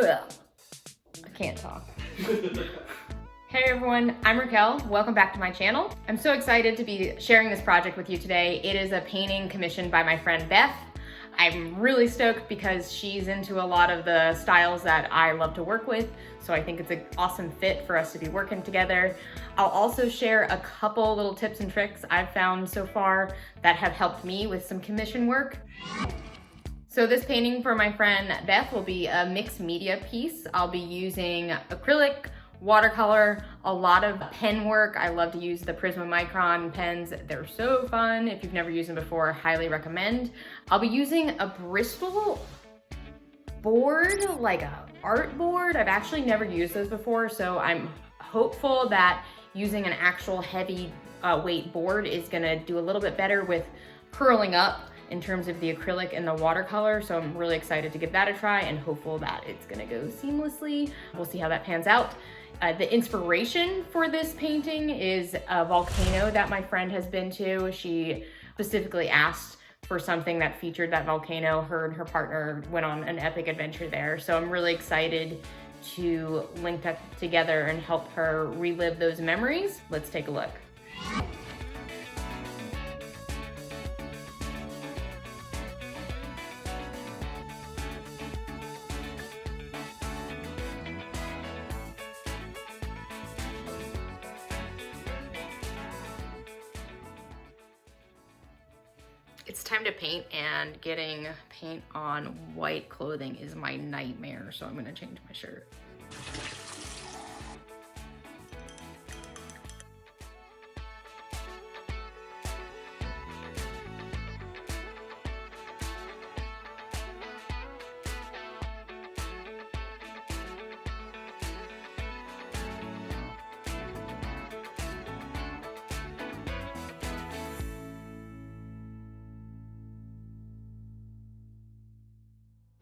I can't talk. Hey everyone, I'm Raquel. Welcome back to my channel. I'm so excited to be sharing this project with you today. It is a painting commissioned by my friend Beth. I'm really stoked because she's into a lot of the styles that I love to work with, so I think it's an awesome fit for us to be working together. I'll also share a couple little tips and tricks I've found so far that have helped me with some commission work. So this painting for my friend Beth will be a mixed media piece. I'll be using acrylic, watercolor, a lot of pen work. I love to use the Prisma Micron pens. They're so fun. If you've never used them before, highly recommend. I'll be using a Bristol board, like a art board. I've actually never used those before, so I'm hopeful that using an actual heavy weight board is gonna do a little bit better with curling up in terms of the acrylic and the watercolor. So I'm really excited to give that a try and hopeful that it's gonna go seamlessly. We'll see how that pans out. The inspiration for this painting is a volcano that my friend has been to. She specifically asked for something that featured that volcano. Her and her partner went on an epic adventure there. So I'm really excited to link that together and help her relive those memories. Let's take a look. It's time to paint, and getting paint on white clothing is my nightmare, so I'm gonna change my shirt.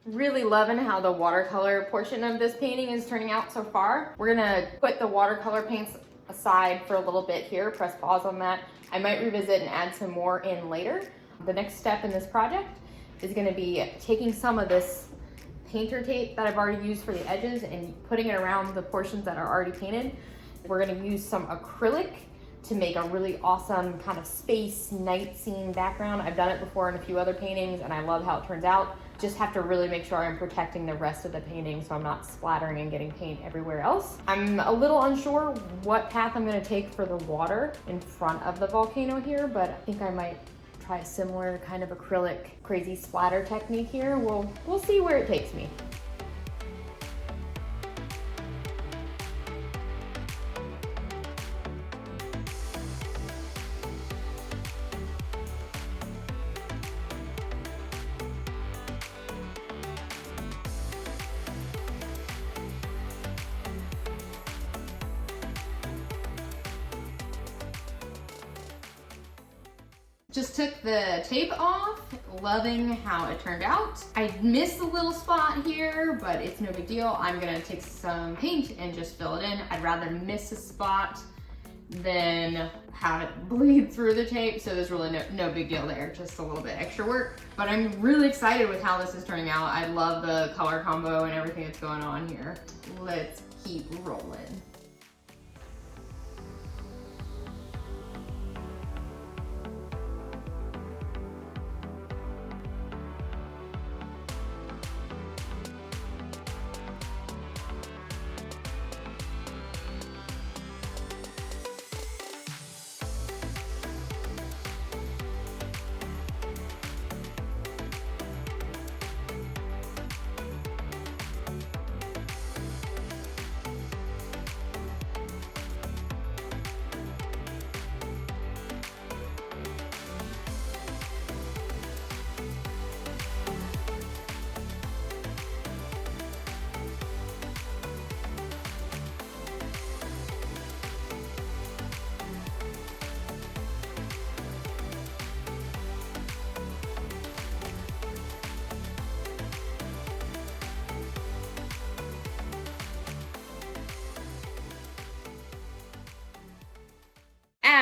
Really loving how the watercolor portion of this painting is turning out so far. We're gonna put the watercolor paints aside for a little bit here, press pause on that. I might revisit and add some more in later. The next step in this project is gonna be taking some of this painter tape that I've already used for the edges and putting it around the portions that are already painted. We're gonna use some acrylic to make a really awesome kind of space night scene background. I've done it before in a few other paintings and I love how it turns out. Just have to really make sure I'm protecting the rest of the painting so I'm not splattering and getting paint everywhere else. I'm a little unsure what path I'm gonna take for the water in front of the volcano here, but I think I might try a similar kind of acrylic crazy splatter technique here. We'll see where it takes me. Just took the tape off, loving how it turned out. I missed a little spot here, but it's no big deal. I'm gonna take some paint and just fill it in. I'd rather miss a spot than have it bleed through the tape, so there's really no big deal there, just a little bit extra work. But I'm really excited with how this is turning out. I love the color combo and everything that's going on here. Let's keep rolling.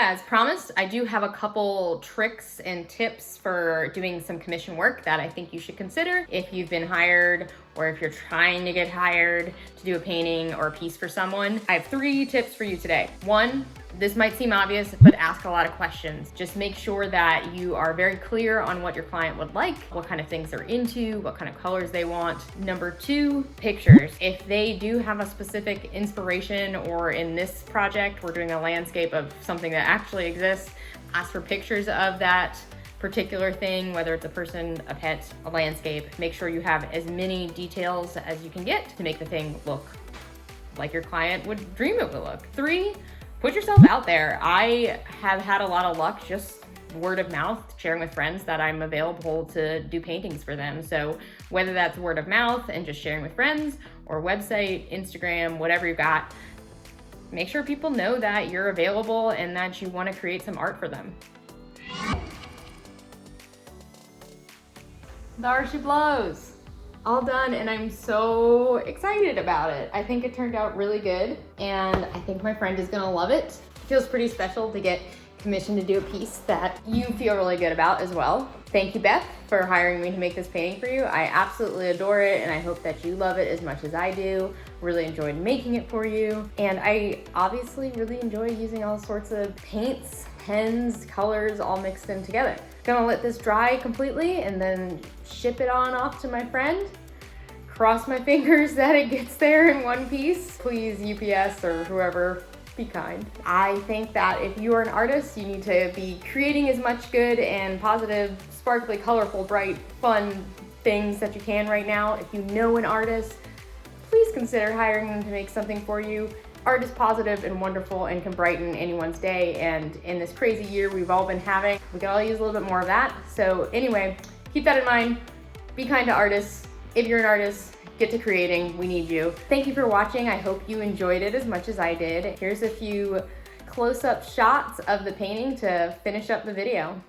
As promised, I do have a couple tricks and tips for doing some commission work that I think you should consider if you've been hired or if you're trying to get hired to do a painting or a piece for someone. I have 3 tips for you today. 1, this might seem obvious, but ask a lot of questions. Just make sure that you are very clear on what your client would like, what kind of things they're into, what kind of colors they want. Number 2, pictures. If they do have a specific inspiration, or in this project, we're doing a landscape of something that actually exists, ask for pictures of that particular thing, whether it's a person, a pet, a landscape. Make sure you have as many details as you can get to make the thing look like your client would dream it would look. 3, put yourself out there. I have had a lot of luck just word of mouth, sharing with friends that I'm available to do paintings for them. So whether that's word of mouth and just sharing with friends, or website, Instagram, whatever you got, make sure people know that you're available and that you want to create some art for them. There she blows. All done, and I'm so excited about it. I think it turned out really good, and I think my friend is gonna love it. It feels pretty special to get commissioned to do a piece that you feel really good about as well. Thank you, Beth, for hiring me to make this painting for you. I absolutely adore it, and I hope that you love it as much as I do. Really enjoyed making it for you, and I obviously really enjoy using all sorts of paints, pens, colors, all mixed in together. Gonna let this dry completely and then ship it on off to my friend. Cross my fingers that it gets there in one piece. Please, UPS or whoever, be kind. I think that if you are an artist, you need to be creating as much good and positive, sparkly, colorful, bright, fun things that you can right now. If you know an artist, please consider hiring them to make something for you. Art is positive and wonderful and can brighten anyone's day, and in this crazy year we've all been having, we could all use a little bit more of that. So anyway, keep that in mind. Be kind to artists. If you're an artist, get to creating. We need you. Thank you for watching. I hope you enjoyed it as much as I did. Here's a few close-up shots of the painting to finish up the video.